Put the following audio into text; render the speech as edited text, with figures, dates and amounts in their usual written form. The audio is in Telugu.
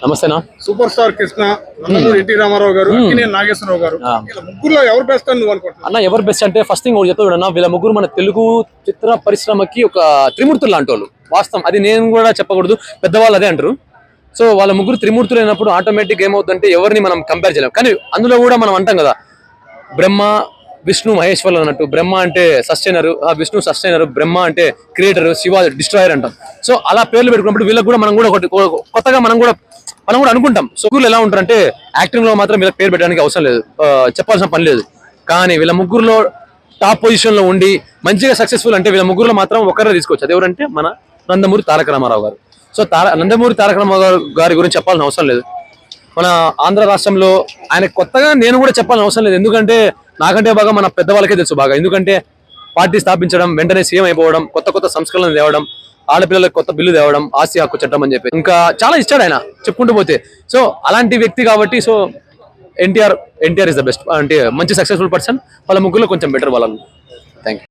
నమస్తేనా. Super star Krishna, Nandamuri N T Rama Rao garu, Akkineni Nageswararao గారు, ఇలా ముగ్గురులో ఎవరు బెస్ట్ అని నువ్వు అనుకుంటున్నావు? అన్న ఎవరు బెస్ట్ అంటే ఫస్ట్ థింగ్ చెప్తా చూడన్నా, వీళ్ళ ముగ్గురు మన తెలుగు చిత్ర పరిశ్రమకి ఒక త్రిమూర్తులు లాంటి వాళ్ళు. వాస్తవం అది నేను కూడా చెప్పకూడదు, పెద్దవాళ్ళు అదే అంటారు. సో వాళ్ళ ముగ్గురు త్రిమూర్తులు అయినప్పుడు ఆటోమేటిక్ ఏమవుతుందంటే ఎవరిని మనం కంపేర్ చేయలేం. కానీ అందులో కూడా మనం అంటాం కదా, బ్రహ్మ విష్ణు మహేశ్వరులు అన్నట్టు. బ్రహ్మ అంటే సస్టైనర్, విష్ణు సస్టైనర్, బ్రహ్మ అంటే క్రియేటర్, శివ డిస్ట్రాయర్ అంటాం. సో అలా పేర్లు పెట్టుకున్నప్పుడు వీళ్ళకి కూడా మనం కూడా కొత్తగా మనం కూడా అనుకుంటాం. సో ముగ్గురు ఎలా ఉంటారంటే యాక్టింగ్ లో మాత్రం వీళ్ళకి పేరు పెట్టడానికి అవసరం లేదు, చెప్పాల్సిన పని లేదు. కానీ వీళ్ళ ముగ్గురులో టాప్ పొజిషన్ లో ఉండి మంచిగా సక్సెస్ఫుల్ అంటే వీళ్ళ ముగ్గురులో మాత్రం ఒకరే తీసుకోవచ్చు. అది ఎవరంటే మన నందమూరి తారక రామారావు గారు. సో నందమూరి తారక రామారావు గారి గురించి చెప్పాల్సిన అవసరం లేదు. మన ఆంధ్ర రాష్ట్రంలో ఆయన కొత్తగా నేను కూడా చెప్పాల్సిన అవసరం లేదు, ఎందుకంటే నాకంటే బాగా మన పెద్దవాళ్ళకే తెలుసు బాగా. ఎందుకంటే పార్టీ స్థాపించడం, వెంటనే సీఎం అయిపోవడం, కొత్త సంస్కరణలు తేవడం, ఆడపిల్లలకు కొత్త బిల్లు తేవడం, ఆస్తి హక్కు చట్టం అని చెప్పి ఇంకా చాలా ఇచ్చాడు ఆయన చెప్పుకుంటూ పోతే. సో అలాంటి వ్యక్తి కాబట్టి so NTR is the best, అంటే మంచి సక్సెస్ఫుల్ పర్సన్. వాళ్ళ ముగ్గురులో కొంచెం బెటర్ వాళ్ళు. Thank you.